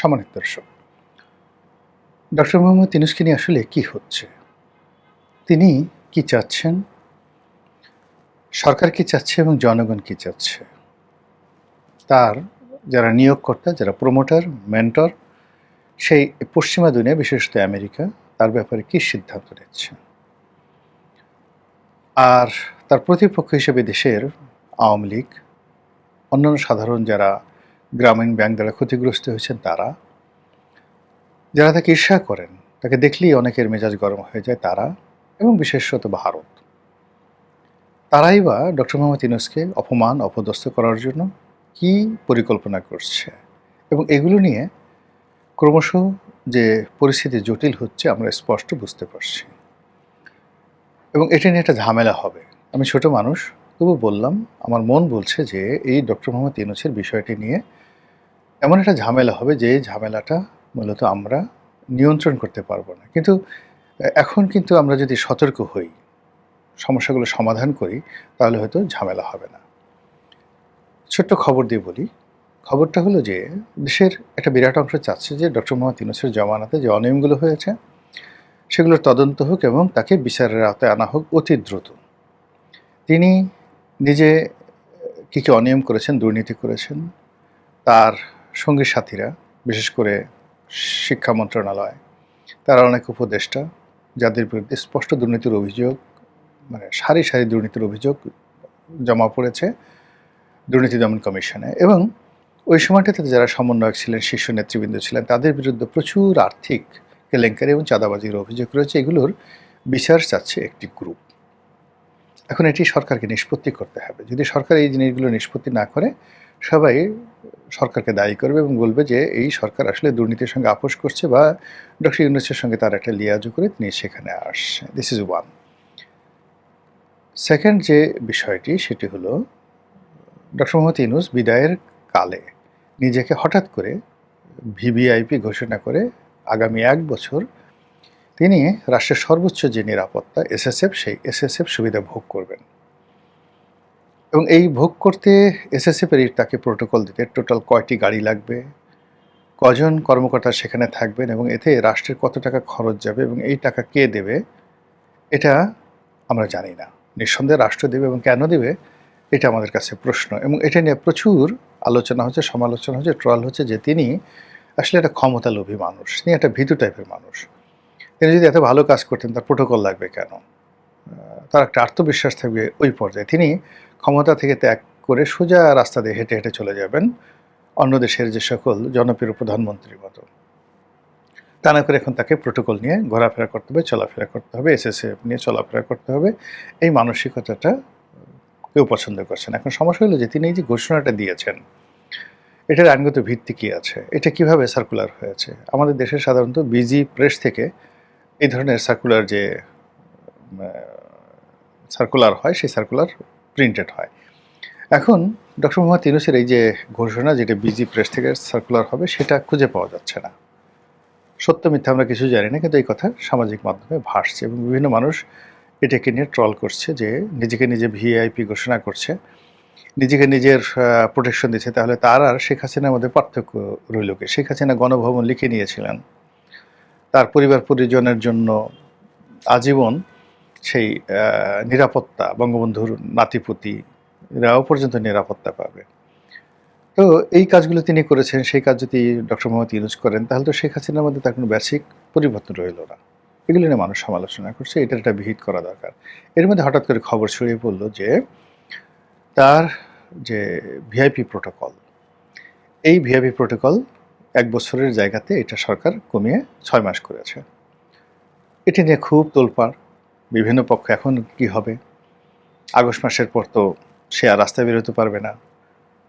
সম্মানিত দর্শক, ডক্টর মোহাম্মদ ইউনূসকে নিয়ে আসলে কি হচ্ছে? তিনি কি চাচ্ছেন? সরকার কি চাচ্ছে এবং জনগণ কি চাচ্ছে? তার যারা নিয়োগকর্তা, যারা প্রমোটার, মেন্টর, সেই পশ্চিমা দুনিয়া, বিশেষত আমেরিকা, তার ব্যাপারে কি সিদ্ধান্ত নিচ্ছে? আর তার প্রতিপক্ষ হিসেবে দেশের আওয়ামী লীগ, অন্যান্য সাধারণ যারা গ্রামীণ ব্যাংক দ্বারা ক্ষতিগ্রস্ত হয়েছেন তারা, যারা তাকে ঈর্ষা করেন, তাকে দেখলেই অনেকের মেজাজ গরম হয়ে যায় তারা, এবং বিশেষত ভারত। তারাই বা ডক্টর মোহাম্মদ ইউনূসকে অপমান, অপদস্থ করার জন্য কি পরিকল্পনা করছে, এবং এগুলো নিয়ে ক্রমশ যে পরিস্থিতি জটিল হচ্ছে আমরা স্পষ্ট বুঝতে পারছি, এবং এটা নিয়ে একটা ঝামেলা হবে। আমি ছোট মানুষ, তবু বললাম, আমার মন বলছে যে এই ডক্টর মোহাম্মদ ইউনূসের বিষয়টি নিয়ে এমন একটা ঝামেলা হবে যে ঝামেলাটা মূলত আমরা নিয়ন্ত্রণ করতে পারবো না। কিন্তু এখন কিন্তু আমরা যদি সতর্ক হই, সমস্যাগুলো সমাধান করি, তাহলে হয়তো ঝামেলা হবে না। ছোট্ট খবর দিয়ে বলি। খবরটা হলো যে দেশের একটা বিরাট অংশ চাচ্ছে যে ডক্টর মোহাম্মদ ইউনূসের জমানাতে যে অনিয়মগুলো হয়েছে সেগুলোর তদন্ত হোক এবং তাকে বিচারের আওতায় আনা হোক অতি দ্রুত। তিনি নিজে কী কী অনিয়ম করেছেন, দুর্নীতি করেছেন, তার সঙ্গী সাথীরা, বিশেষ করে শিক্ষা মন্ত্রণালয়, তারা অনেক উপদেষ্টা, যাদের বিরুদ্ধে স্পষ্ট দুর্নীতির অভিযোগ, মানে সারি সারি দুর্নীতির অভিযোগ জমা পড়েছে দুর্নীতি দমন কমিশনে, এবং ওই সময়টাতে যারা সমন্বয়ক ছিলেন, শীর্ষ নেতৃবৃন্দ ছিলেন, তাদের বিরুদ্ধে প্রচুর আর্থিক কেলেঙ্কারি এবং চাঁদাবাজির অভিযোগ রয়েছে। এগুলোর বিচার চাচ্ছে একটি গ্রুপ। এখন এটি সরকারকে নিষ্পত্তি করতে হবে। যদি সরকার এই জিনিসগুলো নিষ্পত্তি না করে, সবাই সরকারকে দায়ী করবে এবং বলবে যে এই সরকার আসলে দুর্নীতির সঙ্গে আপোষ করছে, বা ডক্টর ইউনূসের সঙ্গে তার একটা লিয়াজু করে তিনি সেখানে আসছে। This is one. সেকেন্ড যে বিষয়টি, সেটি হলো ডক্টর মোহাম্মদ ইউনূস বিদায়ের কালে নিজেকে হঠাৎ করে ভিভিআইপি ঘোষণা করে আগামী ১ বছর তিনি রাষ্ট্রের সর্বোচ্চ যে নিরাপত্তা এসএসএফ, সেই এসএসএফ সুবিধা ভোগ করবেন, এবং এই ভোগ করতে এসএসএফের তাকে প্রোটোকল দিতে টোটাল কয়টি গাড়ি লাগবে, কজন কর্মকর্তা সেখানে থাকবেন, এবং এতে রাষ্ট্রের কত টাকা খরচ যাবে এবং এই টাকা কে দেবে, এটা আমরা জানি না। নিঃসন্দেহে রাষ্ট্র দেবে, এবং কেন দেবে এটা আমাদের কাছে প্রশ্ন। এবং এটা নিয়ে প্রচুর আলোচনা হচ্ছে, সমালোচনা হচ্ছে, ট্রল হচ্ছে যে তিনি আসলে একটা ক্ষমতালোভী মানুষ, তিনি একটা ভীতু টাইপের মানুষ। তিনি যদি এত ভালো কাজ করতেন তার প্রোটোকল লাগবে কেন? তার একটা আত্মবিশ্বাস থাকবে ওই পর্যায়ে। তিনি ক্ষমতা থেকে ত্যাগ করে সোজা রাস্তা দিয়ে হেঁটে হেঁটে চলে যাবেন অন্য দেশের যে সকল জনপ্রিয় প্রধানমন্ত্রীর মতো। তা না করে এখন তাকে প্রোটোকল নিয়ে ঘোরাফেরা করতে হবে, চলাফেরা করতে হবে, এসএসএফ নিয়ে চলাফেরা করতে হবে। এই মানসিকতাটা কেউ পছন্দ করছে না। এখন সমস্যা হলো যে তিনি এই যে ঘোষণাটা দিয়েছেন, এটার আইনগত ভিত্তি কী আছে? এটা কিভাবে সার্কুলার হয়েছে? আমাদের দেশে সাধারণত বিজি প্রেস থেকে এই ধরনের সার্কুলার যে সার্কুলার হয়, সেই সার্কুলার প্রিন্টেড হয়। এখন ডক্টর মোহাম্মদ ইউনূসের এই যে ঘোষণা, যেটা বিজি প্রেস থেকে সার্কুলার হবে, সেটা খুঁজে পাওয়া যাচ্ছে না। সত্য মিথ্যা আমরা কিছু জানি না, কিন্তু এই কথা সামাজিক মাধ্যমে ভাসছে এবং বিভিন্ন মানুষ এটাকে নিয়ে ট্রল করছে যে নিজেকে নিজে ভিআইপি ঘোষণা করছে, নিজেকে নিজের প্রোটেকশন দিচ্ছে। তাহলে তার আর শেখ হাসিনার মধ্যে পার্থক্য রইল কি? শেখ হাসিনা গণভবন লিখে নিয়েছিলেন, তার পরিবার পরিজনের জন্য আজীবন সেই নিরাপত্তা, বঙ্গবন্ধুর নাতিপুতিরাও পর্যন্ত নিরাপত্তা পাবে। তো এই কাজগুলো তিনি করেছেন, সেই কাজ যদি ডক্টর মোহাম্মদ ইউনূস করেন, তাহলে তো শেখ হাসিনার মধ্যে তার কোনো বেসিক পরিবর্তন রইল না। এগুলো নিয়ে মানুষ সমালোচনা করছে, এটার একটা বিহিত করা দরকার। এর মধ্যে হঠাৎ করে খবর ছড়িয়ে পড়ল যে তার যে ভিআইপি প্রোটোকল, এই ভিআইপি প্রোটোকল ১ বছরের জায়গাতে এটা সরকার কমিয়ে ৬ মাস করেছে। এটি নিয়ে খুব তোলপাড়, বিভিন্ন পক্ষ। এখন কি হবে? আগস্ট মাসের পর তো সে আর রাস্তায় বেরোতে পারবে না,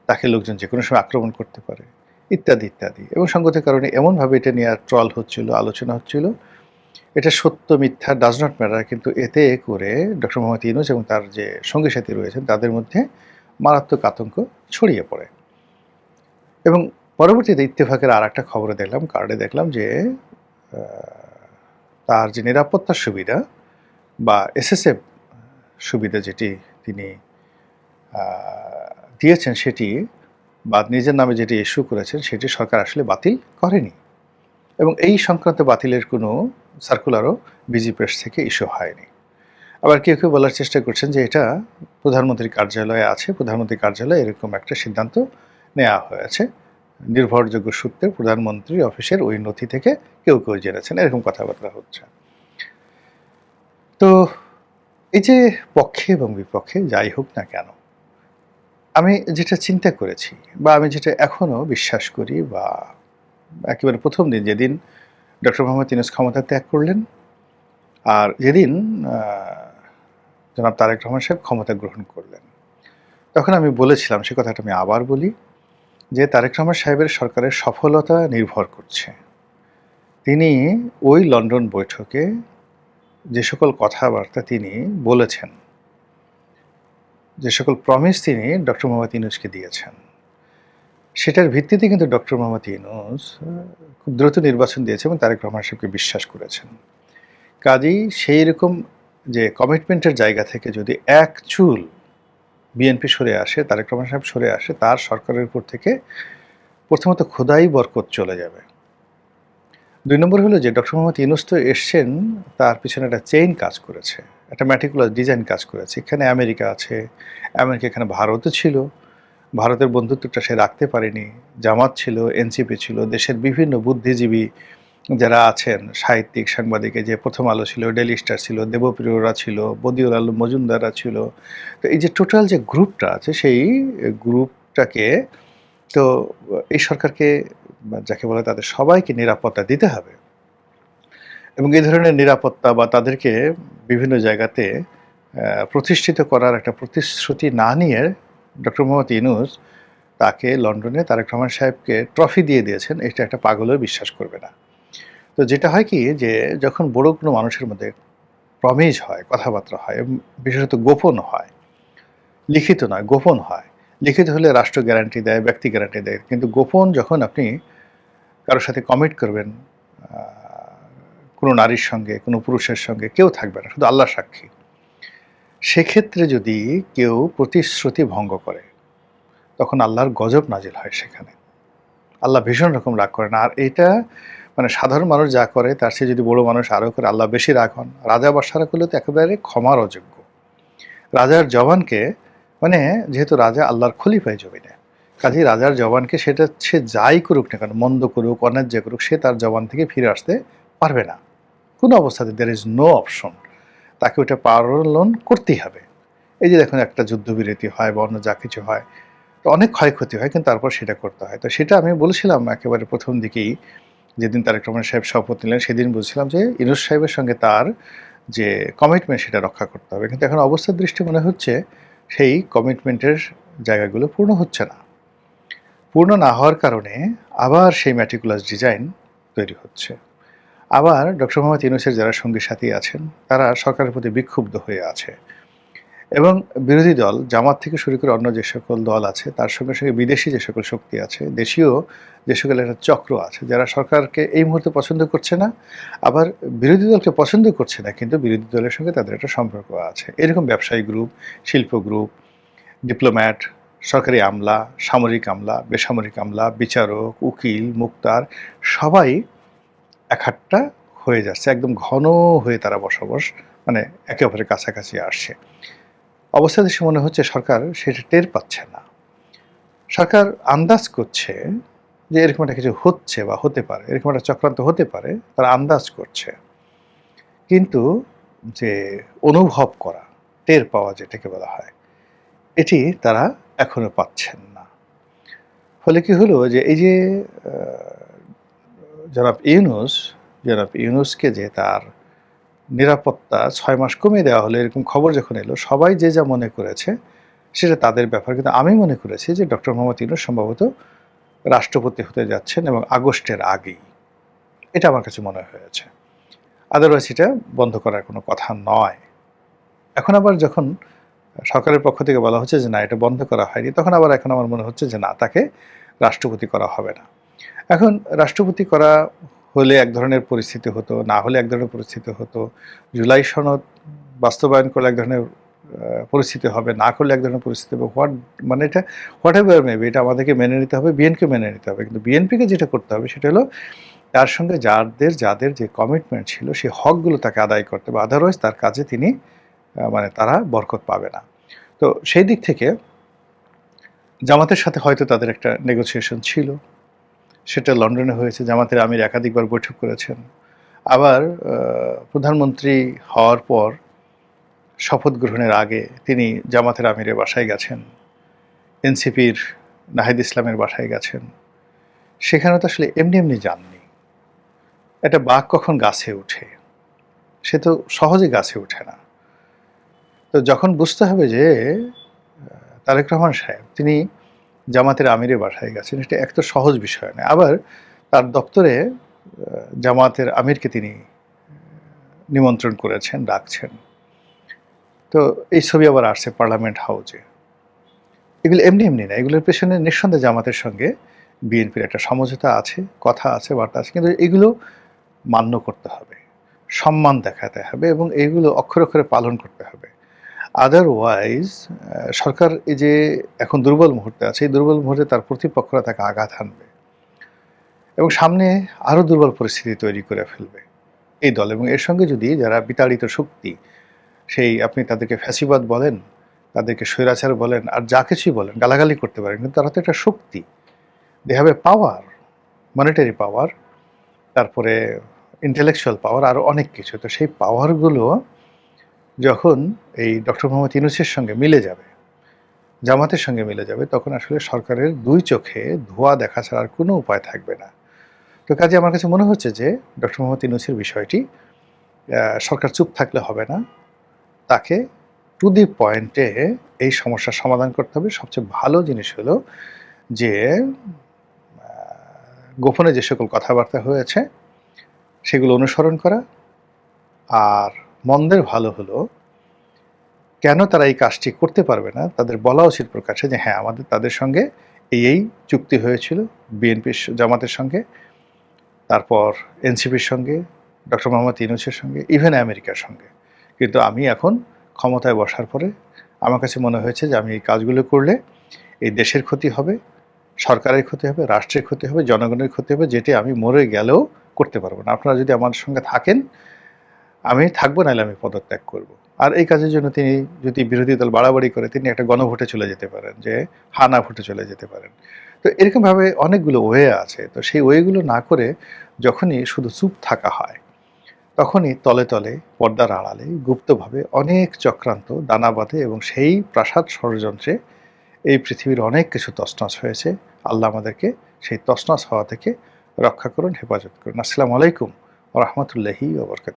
তাকে লোকজন যে কোনো সময় আক্রমণ করতে পারে, ইত্যাদি ইত্যাদি। এবং সঙ্গতির কারণে এমনভাবে এটা নিয়ে ট্রল হচ্ছিল, আলোচনা হচ্ছিল, এটা সত্য মিথ্যা ডাজ নট ম্যাটার, কিন্তু এতে করে ডক্টর মোহাম্মদ ইউনূস এবং তার যে সঙ্গী সাথী রয়েছেন তাদের মধ্যে মারাত্মক আতঙ্ক ছড়িয়ে পড়ে। এবং পরবর্তীতে ইত্তেফাকের আর একটা খবরে দেখলাম, কার্ডে দেখলাম যে তার যে নিরাপত্তার সুবিধা বা এসএসএফ সুবিধা যেটি তিনি দিয়েছেন, সেটি বা নিজের নামে যেটি ইস্যু করেছেন সেটি সরকার আসলে বাতিল করেনি, এবং এই সংক্রান্ত বাতিলের কোনো সার্কুলারও বিজি প্রেস থেকে ইস্যু হয়নি। আবার কেউ কেউ বলার চেষ্টা করছেন যে এটা প্রধানমন্ত্রীর কার্যালয়ে আছে, প্রধানমন্ত্রীর কার্যালয়ে এরকম একটা সিদ্ধান্ত নেওয়া হয়েছে, নির্ভরযোগ্য সূত্রে প্রধানমন্ত্রীর অফিসের ওই নথি থেকে কেউ কেউ জেনেছেন, এরকম কথাবার্তা হচ্ছে। তো এই যে পক্ষে এবং বিপক্ষে যাই হোক না কেন, আমি যেটা চিন্তা করেছি বা আমি যেটা এখনো বিশ্বাস করি, বা একেবারে প্রথম দিন যেদিন ডক্টর মোহাম্মদ ইউনূস ক্ষমতা ত্যাগ করলেন আর যেদিন জনাব তারেক রহমান সাহেব ক্ষমতা গ্রহণ করলেন, তখন আমি বলেছিলাম, সে কথাটা আমি আবার বলি, যে তারেক রহমান সাহেবের সরকারের সফলতা নির্ভর করছে তিনি ওই লন্ডন বৈঠকে যে সকল কথাবার্তা তিনি বলেছেন, যে সকল প্রমিস তিনি ডক্টর মোহাম্মদ ইউনূসকে দিয়েছেন, সেটার ভিত্তিতে কিন্তু ডক্টর মোহাম্মদ ইউনূস খুব দ্রুত নির্বাচন দিয়েছে এবং তারেক রহমান সাহেবকে বিশ্বাস করেছেন। কাজেই সেই রকম যে কমিটমেন্টের জায়গা থেকে যদি এক চুল বিএনপি সরে আসে, তারেক রহমান সাহেব সরে আসে, তার সরকারের উপর থেকে প্রথমত খোদাই বরকত চলে যাবে। ২ নম্বর হলো যে ডক্টর মোহাম্মদ ইউনূস তো এসছেন, তার পিছনে একটা চেইন কাজ করেছে, একটা ম্যাটিকুলাস ডিজাইন কাজ করেছে। এখানে আমেরিকা আছে, এমনকি এখানে ভারতও ছিল, ভারতের বন্ধুত্বটা সে রাখতে পারেনি। জামাত ছিল, এনসিপি ছিল, দেশের বিভিন্ন বুদ্ধিজীবী যারা আছেন, সাহিত্যিক, সাংবাদিক, যে প্রথম আলো ছিল, ডেইলি স্টার ছিল, দেবপ্রিয়রা ছিল, বদিউল আলম মজুমদাররা ছিল। তো এই যে টোটাল যে গ্রুপটা আছে, সেই গ্রুপটাকে তো এই সরকারকে, যাকে বলে, তাদের সবাইকে নিরাপত্তা দিতে হবে, এবং এই ধরনের নিরাপত্তা বা তাদেরকে বিভিন্ন জায়গাতে প্রতিষ্ঠিত করার একটা প্রতিশ্রুতি না নিয়ে ডক্টর মোহাম্মদ ইউনূস তাকে লন্ডনে তারেক রহমান সাহেবকে ট্রফি দিয়ে দিয়েছেন, এটা একটা পাগলও বিশ্বাস করবে না। তো যেটা হয় কি, যে যখন বড় কোনো মানুষের মধ্যে প্রমিজ হয়, কথাবার্তা হয়, বিশেষত গোপন হয়, লিখিত নয়, গোপন হয়। লিখিত হলে রাষ্ট্র গ্যারান্টি দেয়, ব্যক্তি গ্যারান্টি দেয়, কিন্তু গোপন যখন আপনি কারোর সাথে কমিট করবেন, কোনো নারীর সঙ্গে, কোনো পুরুষের সঙ্গে, কেউ থাকবে না, শুধু আল্লাহ সাক্ষী। সেক্ষেত্রে যদি কেউ প্রতিশ্রুতি ভঙ্গ করে, তখন আল্লাহর গজব নাজিল হয় সেখানে। আল্লাহ ভীষণ রকম রাগ করেন। আর এটা মানে সাধারণ মানুষ যা করে তার চেয়ে যদি বড় মানুষ আরও করে, আল্লাহ বেশি রাগ হন। রাজা বাদশারা করলে তো একেবারে ক্ষমার অযোগ্য। রাজার জবানকে, মানে যেহেতু রাজা আল্লাহর খলিফায় জমিনে, কাজেই রাজার জবানকে সেটা সে যাই করুক না কেন, মন্দ করুক, অন্যায্য করুক, সে তার জবান থেকে ফিরে আসতে পারবে না কোনো অবস্থাতে। দেয়ার ইজ নো অপশন, তাকে ওটা পালন করতেই হবে। এই যে দেখুন, একটা যুদ্ধবিরতি হয় বা অন্য যা কিছু হয়, তো অনেক ক্ষয়ক্ষতি হয়, কিন্তু তারপর সেটা করতে হয়। তো সেটা আমি বলেছিলাম একেবারে প্রথম দিকেই, যেদিন তারেক রহমান সাহেব শপথ নিলেন, সেদিন বলছিলাম যে ইউনূস সাহেবের সঙ্গে তার যে কমিটমেন্ট সেটা রক্ষা করতে হবে। কিন্তু এখন অবস্থার দৃষ্টি মনে হচ্ছে সেই কমিটমেন্টের জায়গাগুলো পূর্ণ হচ্ছে না। পূর্ণ না হওয়ার কারণে আবার সেই ম্যাটিকুলাস ডিজাইন তৈরি হচ্ছে। আবার ডক্টর মোহাম্মদ ইউনূসের যারা সঙ্গী সাথী আছেন, তারা সরকারের প্রতি বিক্ষুব্ধ হয়ে আছে, এবং বিরোধী দল জামাত থেকে শুরু করে অন্য যে সকল দল আছে, তার সঙ্গে সঙ্গে বিদেশি যে সকল শক্তি আছে, দেশীয় যে সকল একটা চক্র আছে, যারা সরকারকে এই মুহূর্তে পছন্দ করছে না, আবার বিরোধী দলকে পছন্দ করছে না, কিন্তু বিরোধী দলের সঙ্গে তাদের একটা সম্পর্ক আছে। এরকম ব্যবসায়ী গ্রুপ, শিল্প গ্রুপ, ডিপ্লোম্যাট, সরকারি আমলা, সামরিক আমলা, বেসামরিক আমলা, বিচারক, উকিল, মুক্তার, সবাই একহাট্টা হয়ে যাচ্ছে, একদম ঘন হয়ে তারা বসবাস, মানে একে অপরের কাছাকাছি আসছে। অবস্থা দেশে মনে হচ্ছে সরকার সেটা টের পাচ্ছে না। সরকার আন্দাজ করছে যে এরকম একটা কিছু হচ্ছে বা হতে পারে, এরকম একটা চক্রান্ত হতে পারে, তারা আন্দাজ করছে, কিন্তু যে অনুভব করা, টের পাওয়া যেটাকে বলা হয়, এটি তারা এখনো পাচ্ছেন না। ফলে কি হলো, যে এই যে জনাব ইউনূসকে যে তার নিরাপত্তা ৬ মাস কমিয়ে দেওয়া হলো, এরকম খবর যখন এলো, সবাই যে যা মনে করেছে সেটা তাদের ব্যাপার। কিন্তু আমি মনে করেছি যে ডক্টর মোহাম্মদ ইউনূস সম্ভবত রাষ্ট্রপতি হতে যাচ্ছেন, এবং আগস্টের আগেই, এটা আমার কাছে মনে হয়েছে। আদারওয়াইজ এটা বন্ধ করার কোনো কথা নয়। এখন আবার যখন সরকারের পক্ষ থেকে বলা হচ্ছে যে না, এটা বন্ধ করা হয়নি, তখন আবার এখন আমার মনে হচ্ছে যে না, তাকে রাষ্ট্রপতি করা হবে না। এখন রাষ্ট্রপতি করা হলে এক ধরনের পরিস্থিতি হতো, না হলে এক ধরনের পরিস্থিতি হতো। জুলাই সনদ বাস্তবায়ন করলে এক ধরনের পরিস্থিতি হবে, না করলে এক ধরনের পরিস্থিতি হবে, মানে এটা হোয়াট এভার মেবি, এটা আমাদেরকে মেনে নিতে হবে, বিএনপিকে মেনে নিতে হবে। কিন্তু বিএনপিকে যেটা করতে হবে সেটা হলো তার সঙ্গে যাদের যে কমিটমেন্ট ছিল সেই হকগুলো তাকে আদায় করতে হবে, আদারওয়াইজ তার কাজে তিনি মানে তারা বরকত পাবে না। তো সেই দিক থেকে জামাতের সাথে হয়তো তাদের একটা নেগোসিয়েশন ছিল, সেটা লন্ডনে হয়েছে। জামাতের আমির একাধিকবার বৈঠক করেছেন। আবার প্রধানমন্ত্রী হওয়ার পর শপথ গ্রহণের আগে তিনি জামাতের আমিরের বাসায় গেছেন, এনসিপির নাহিদ ইসলামের বাসায় গেছেন। সেখানে তো আসলে এমনি এমনি যাননি। একটা বাঘ কখন গাছে ওঠে, সে তো সহজে গাছে ওঠে না। তো যখন বুঝতে হবে যে তারেক রহমান সাহেব তিনি জামাতের আমিরের বাসায় গেছেন, এটা এক তো সহজ বিষয় নয়। আবার তার দপ্তরে জামাতের আমিরকে তিনি নিমন্ত্রণ করেছেন, ডাকছেন। তো এই ছবি আবার আসছে পার্লামেন্ট হাউসে। এগুলো এমনি এমনি না, এগুলোর পেছনে নিঃসন্দেহে জামাতের সঙ্গে বিএনপির একটা সমঝোতা আছে, কথা আছে, বার্তা আছে। কিন্তু এগুলো মান্য করতে হবে, সম্মান দেখাতে হবে এবং এইগুলো অক্ষরে অক্ষরে পালন করতে হবে। আদারওয়াইজ সরকার এই যে এখন দুর্বল মুহূর্তে আছে, এই দুর্বল মুহূর্তে তার প্রতিপক্ষরা তাকে আঘাত হানবে এবং সামনে আরও দুর্বল পরিস্থিতি তৈরি করে ফেলবে এই দল। এবং এর সঙ্গে যদি যারা বিতাড়িত শক্তি, সেই আপনি তাদেরকে ফ্যাসিবাদ বলেন, তাদেরকে স্বৈরাচার বলেন, আর যা কিছুই বলেন, গালাগালি করতে পারেন, কিন্তু তারা তো একটা শক্তি, they have a power, monetary পাওয়ার, তারপরে ইন্টেলেকচুয়াল পাওয়ার, আরও অনেক কিছু। তো সেই পাওয়ারগুলো যখন এই ডক্টর মোহাম্মদ ইউনূসের সঙ্গে মিলে যাবে, জামাতের সঙ্গে মিলে যাবে, তখন আসলে সরকারের দুই চোখে ধোঁয়া দেখা ছাড়ার কোনো উপায় থাকবে না। তো কাজে আমার কাছে মনে হচ্ছে যে ডক্টর মোহাম্মদ ইউনূসের বিষয়টি সরকার চুপ থাকলে হবে না, তাকে টু দি পয়েন্টে এই সমস্যার সমাধান করতে হবে। সবচেয়ে ভালো জিনিস হলো যে গোপনে যে সকল কথাবার্তা হয়েছে সেগুলো অনুসরণ করা। আর মন্দের ভালো হলো কেন তারা এই কাজটি করতে পারবে না, তাদের বলা উচিত প্রকাশ্যে যে হ্যাঁ, আমাদের তাদের সঙ্গে এই চুক্তি হয়েছিল, বিএনপির জামাতের সঙ্গে, তারপর এনসিপির সঙ্গে, ডক্টর মোহাম্মদ ইউনূসের সঙ্গে, ইভেন আমেরিকার সঙ্গে। কিন্তু আমি এখন ক্ষমতায় বসার পরে আমার কাছে মনে হয়েছে যে আমি এই কাজগুলো করলে এই দেশের ক্ষতি হবে, সরকারের ক্ষতি হবে, রাষ্ট্রের ক্ষতি হবে, জনগণের ক্ষতি হবে, যেটি আমি মরে গেলেও করতে পারবো না। আপনারা যদি আমার সঙ্গে থাকেন আমি থাকবো, নাহলে আমি পদত্যাগ করব। আর এই কাজের জন্য তিনি যদি বিরোধী দল বাড়াবাড়ি করে, তিনি একটা গণভোটে চলে যেতে পারেন, যে হানা ভোটে চলে যেতে পারেন। তো এরকমভাবে অনেকগুলো ওয়ে আছে। তো সেই ওয়েগুলো না করে যখনই শুধু চুপ থাকা হয়, তখনই তলে তলে পর্দার আড়ালে গুপ্তভাবে অনেক চক্রান্ত দানা বাঁধে এবং সেই প্রাসাদ ষড়যন্ত্রে এই পৃথিবীর অনেক কিছু তছনছ হয়েছে। আল্লাহ আমাদেরকে সেই তছনছ হওয়া থেকে রক্ষা করুন, হেফাজত করুন। আসসালামু আলাইকুম ওয়া রাহমাতুল্লাহি ওয়া বারাকাতুহু।